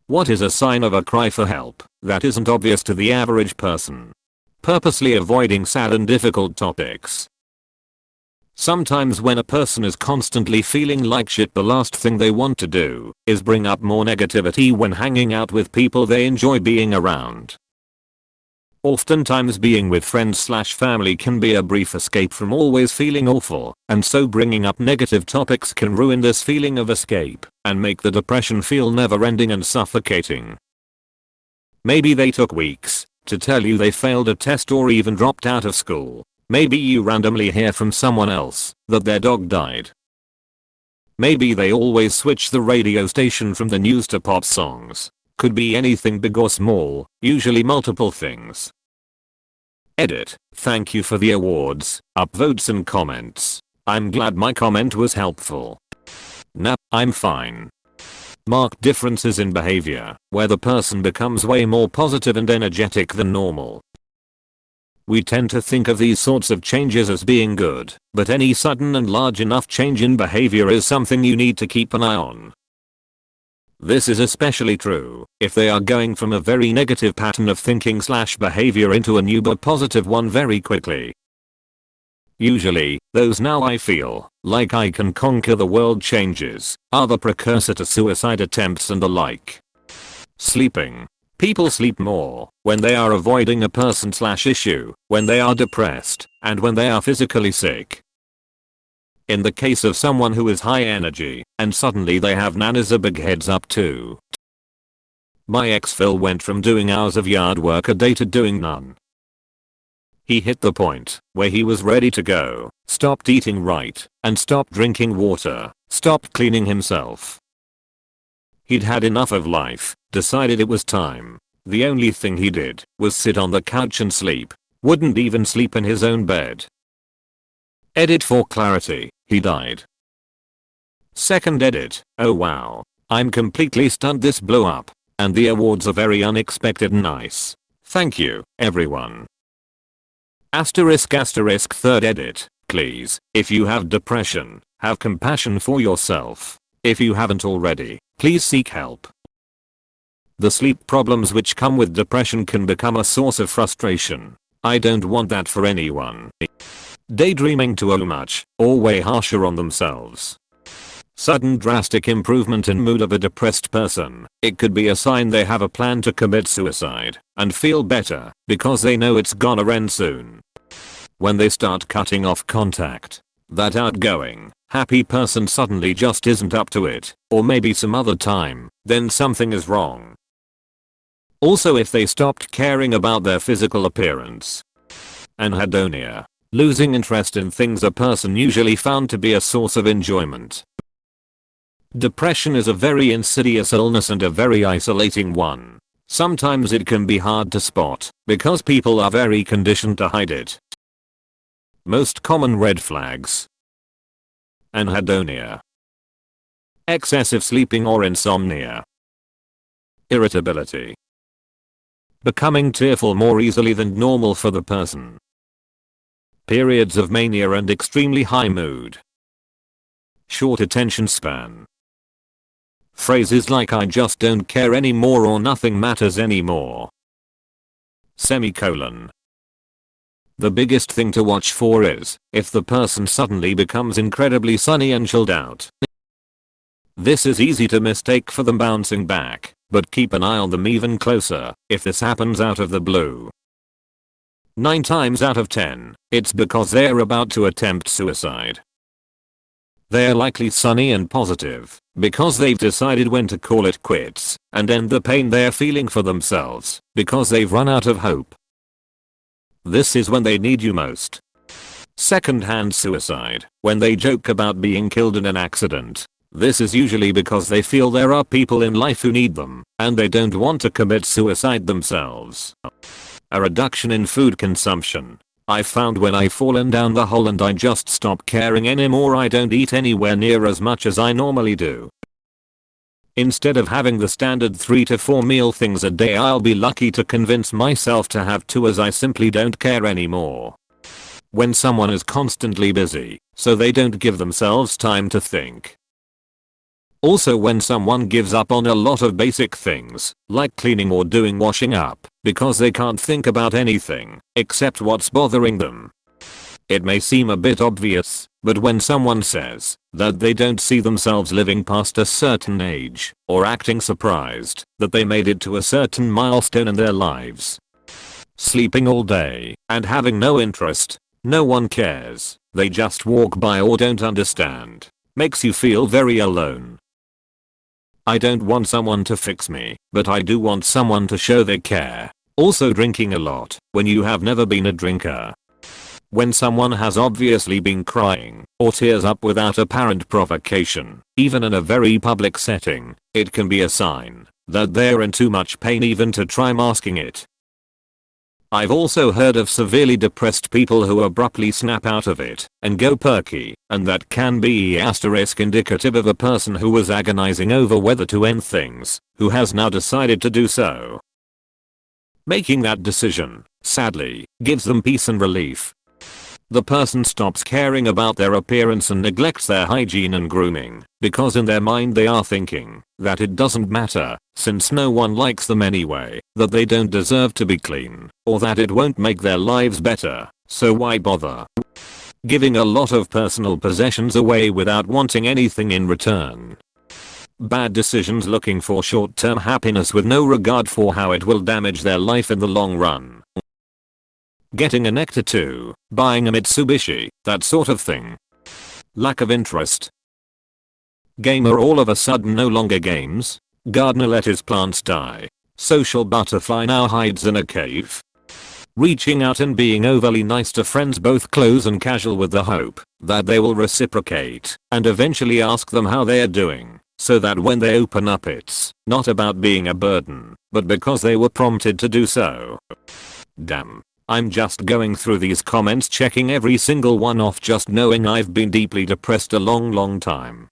What is a sign of a cry for help that isn't obvious to the average person? Purposely avoiding sad and difficult topics. Sometimes when a person is constantly feeling like shit, the last thing they want to do is bring up more negativity when hanging out with people they enjoy being around. Oftentimes being with friends/family can be a brief escape from always feeling awful, and so bringing up negative topics can ruin this feeling of escape and make the depression feel never-ending and suffocating. Maybe they took weeks to tell you they failed a test or even dropped out of school. Maybe you randomly hear from someone else that their dog died. Maybe they always switch the radio station from the news to pop songs. Could be anything big or small, usually multiple things. Edit. Thank you for the awards, upvotes and comments. I'm glad my comment was helpful. Nah, I'm fine. Marked differences in behavior, where the person becomes way more positive and energetic than normal. We tend to think of these sorts of changes as being good, but any sudden and large enough change in behavior is something you need to keep an eye on. This is especially true if they are going from a very negative pattern of thinking/behavior into a new but positive one very quickly. Usually, those "now I feel like I can conquer the world" changes are the precursor to suicide attempts and the like. Sleeping. People sleep more when they are avoiding a person/issue, when they are depressed, and when they are physically sick. In the case of someone who is high energy, and suddenly they have none, is a big heads up too. My ex Phil went from doing hours of yard work a day to doing none. He hit the point where he was ready to go, stopped eating right, and stopped drinking water, stopped cleaning himself. He'd had enough of life, decided it was time. The only thing he did was sit on the couch and sleep, wouldn't even sleep in his own bed. Edit for clarity, he died. Second edit, oh wow. I'm completely stunned this blew up, and the awards are very unexpected and nice. Thank you, everyone. Asterisk asterisk third edit, please, if you have depression, have compassion for yourself. If you haven't already, please seek help. The sleep problems which come with depression can become a source of frustration. I don't want that for anyone. Daydreaming too much, or way harsher on themselves. Sudden drastic improvement in mood of a depressed person. It could be a sign they have a plan to commit suicide and feel better because they know it's gonna end soon. When they start cutting off contact, that outgoing, happy person suddenly just isn't up to it, or maybe some other time, then something is wrong. Also, if they stopped caring about their physical appearance. Anhedonia. Losing interest in things a person usually found to be a source of enjoyment. Depression is a very insidious illness and a very isolating one. Sometimes it can be hard to spot because people are very conditioned to hide it. Most common red flags. Anhedonia. Excessive sleeping or insomnia. Irritability. Becoming tearful more easily than normal for the person. Periods of mania and extremely high mood. Short attention span. Phrases like "I just don't care anymore" or "nothing matters anymore." Semicolon. The biggest thing to watch for is if the person suddenly becomes incredibly sunny and chilled out. This is easy to mistake for them bouncing back, but keep an eye on them even closer if this happens out of the blue. 9 times out of 10, it's because they're about to attempt suicide. They're likely sunny and positive because they've decided when to call it quits and end the pain they're feeling for themselves because they've run out of hope. This is when they need you most. Second-hand suicide, when they joke about being killed in an accident. This is usually because they feel there are people in life who need them and they don't want to commit suicide themselves. A reduction in food consumption. I found when I've fallen down the hole and I just stop caring anymore, I don't eat anywhere near as much as I normally do. Instead of having the standard 3 to 4 meal things a day, I'll be lucky to convince myself to have 2 as I simply don't care anymore. When someone is constantly busy, so they don't give themselves time to think. Also, when someone gives up on a lot of basic things, like cleaning or doing washing up, because they can't think about anything except what's bothering them. It may seem a bit obvious, but when someone says that they don't see themselves living past a certain age, or acting surprised that they made it to a certain milestone in their lives, sleeping all day and having no interest, no one cares, they just walk by or don't understand, makes you feel very alone. I don't want someone to fix me, but I do want someone to show they care. Also, drinking a lot when you have never been a drinker. When someone has obviously been crying or tears up without apparent provocation, even in a very public setting, it can be a sign that they're in too much pain even to try masking it. I've also heard of severely depressed people who abruptly snap out of it and go perky, and that can be indicative of a person who was agonizing over whether to end things, who has now decided to do so. Making that decision, sadly, gives them peace and relief. The person stops caring about their appearance and neglects their hygiene and grooming, because in their mind they are thinking that it doesn't matter, since no one likes them anyway, that they don't deserve to be clean, or that it won't make their lives better, so why bother? Giving a lot of personal possessions away without wanting anything in return. Bad decisions looking for short-term happiness with no regard for how it will damage their life in the long run. Getting a nectar too, buying a Mitsubishi, that sort of thing. Lack of interest. Gamer all of a sudden no longer games. Gardener let his plants die. Social butterfly now hides in a cave. Reaching out and being overly nice to friends both close and casual with the hope that they will reciprocate and eventually ask them how they are doing, so that when they open up it's not about being a burden, but because they were prompted to do so. Damn. I'm just going through these comments checking every single one off just knowing I've been deeply depressed a long time.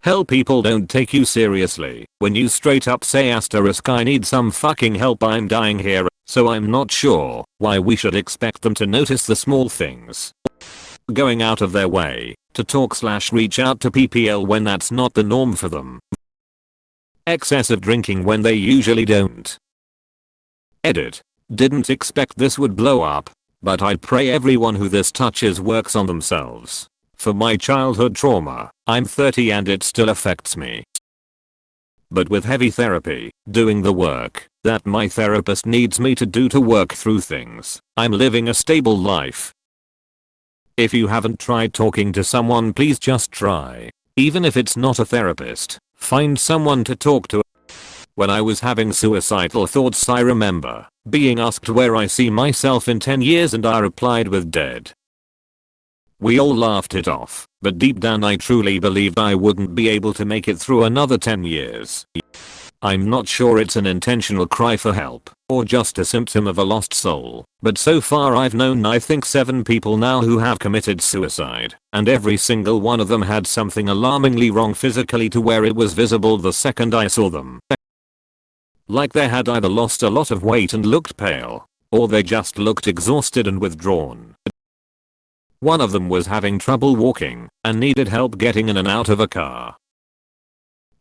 Hell, people don't take you seriously when you straight up say I need some fucking help, I'm dying here, so I'm not sure why we should expect them to notice the small things. Going out of their way to talk/reach out to PPL when that's not the norm for them. Excessive drinking when they usually don't. Edit. Didn't expect this would blow up, but I pray everyone who this touches works on themselves. For my childhood trauma, I'm 30 and it still affects me. But with heavy therapy, doing the work that my therapist needs me to do to work through things, I'm living a stable life. If you haven't tried talking to someone, please just try. Even if it's not a therapist, find someone to talk to. When I was having suicidal thoughts, I remember being asked where I see myself in 10 years and I replied with dead. We all laughed it off, but deep down I truly believed I wouldn't be able to make it through another 10 years. I'm not sure it's an intentional cry for help, or just a symptom of a lost soul, but so far I've known I think 7 people now who have committed suicide, and every single one of them had something alarmingly wrong physically to where it was visible the second I saw them. Like they had either lost a lot of weight and looked pale, or they just looked exhausted and withdrawn. One of them was having trouble walking and needed help getting in and out of a car.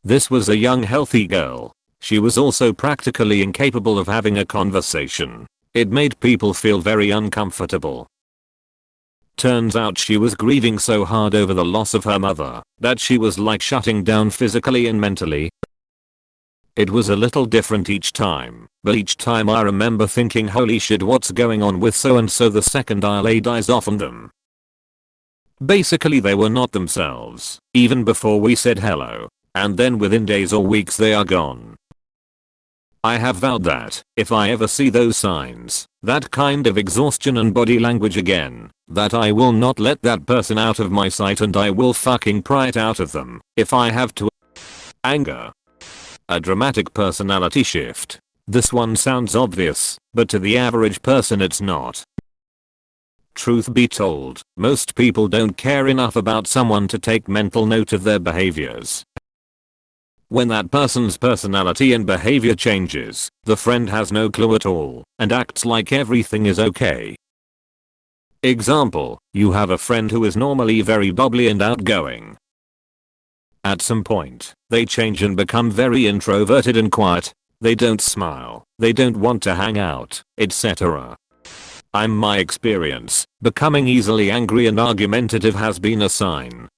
This was a young healthy girl. She was also practically incapable of having a conversation. It made people feel very uncomfortable. Turns out she was grieving so hard over the loss of her mother that she was like shutting down physically and mentally. It was a little different each time, but each time I remember thinking, holy shit, what's going on with so and so the second I laid eyes off on them. Basically they were not themselves, even before we said hello, and then within days or weeks they are gone. I have vowed that, if I ever see those signs, that kind of exhaustion and body language again, that I will not let that person out of my sight and I will fucking pry it out of them, if I have to. Anger. A dramatic personality shift. This one sounds obvious, but to the average person it's not. Truth be told, most people don't care enough about someone to take mental note of their behaviors. When that person's personality and behavior changes, the friend has no clue at all and acts like everything is okay. Example, you have a friend who is normally very bubbly and outgoing. At some point, they change and become very introverted and quiet. They don't smile, they don't want to hang out, etc. In my experience, becoming easily angry and argumentative has been a sign.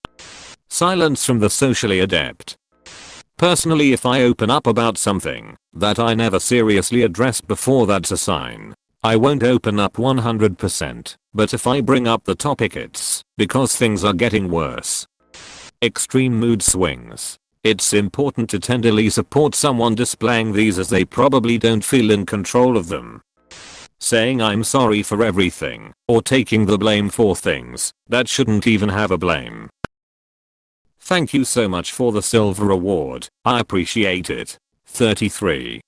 Silence from the socially adept. Personally, if I open up about something that I never seriously addressed before, that's a sign. I won't open up 100%, but if I bring up the topic, it's because things are getting worse. Extreme mood swings. It's important to tenderly support someone displaying these, as they probably don't feel in control of them. Saying I'm sorry for everything, or taking the blame for things that shouldn't even have a blame. Thank you so much for the silver award, I appreciate it. 33.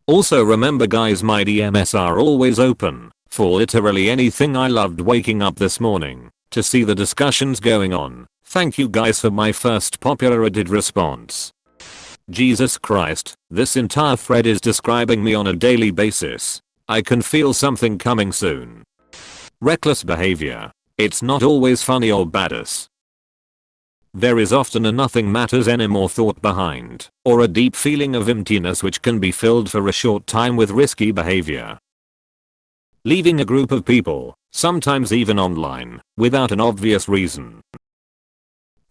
Also remember guys, my DMs are always open for literally anything. I loved waking up this morning to see the discussions going on. Thank you guys for my first popular Reddit response. Jesus Christ, this entire thread is describing me on a daily basis. I can feel something coming soon. Reckless behavior. It's not always funny or badass. There is often a nothing matters anymore thought behind, or a deep feeling of emptiness which can be filled for a short time with risky behavior. Leaving a group of people, sometimes even online, without an obvious reason.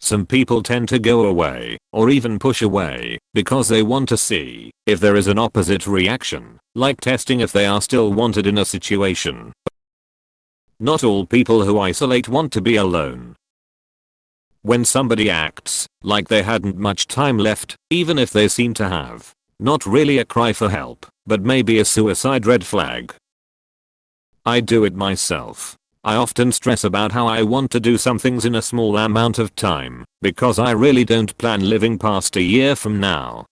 Some people tend to go away, or even push away, because they want to see if there is an opposite reaction, like testing if they are still wanted in a situation. Not all people who isolate want to be alone. When somebody acts like they hadn't much time left, even if they seem to have, not really a cry for help, but maybe a suicide red flag. I do it myself. I often stress about how I want to do some things in a small amount of time, because I really don't plan living past a year from now.